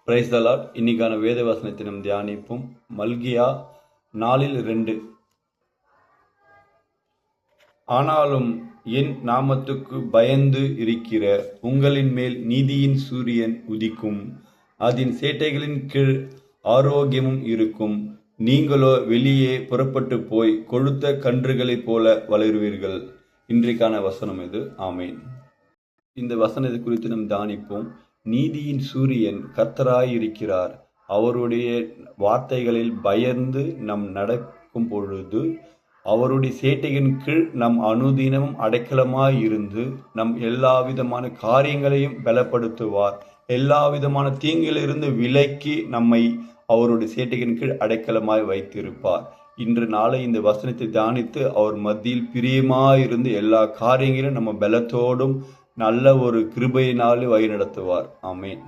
Praise the Lord. இன்னைக்கான வேத வசனத்தை நாம் தியானிப்போம். மல்கியா 4:2. ஆனாலும் என் நாமத்துக்கு பயந்து இருக்கிற உங்களின் மேல் நீதியின் சூரியன் உதிக்கும், அதன் சேட்டைகளின் கீழ் ஆரோக்கியமும் இருக்கும். நீங்களோ வெளியே புறப்பட்டு போய் கொழுத்த கன்றுகளைப் போல வளருவீர்கள். இன்றைக்கான வசனம் இது. ஆமேன். இந்த வசனத்தை குறித்து நாம் தியானிப்போம். நீதியின் சூரியன் கர்த்தராயிருக்கிறார். அவருடைய வார்த்தைகளில் பயந்து நம் நடக்கும் பொழுது அவருடைய சேட்டையின் கீழ் நம் அனுதினமும் அடைக்கலமாய் இருந்து நம் எல்லா விதமான காரியங்களையும் பலப்படுத்துவார். எல்லா விதமான தீங்கிலிருந்து விலக்கி நம்மை அவருடைய சேட்டையின் கீழ் அடைக்கலமாய் வைத்திருப்பார். இன்று நாளை இந்த வசனத்தை தியானித்து அவர் மத்தியில் பிரியமாயிருந்து எல்லா காரியங்களிலும் நம்ம பலத்தோடும் நல்ல ஒரு கிருபையினாலே வழி நடத்துவார். ஆமேன்.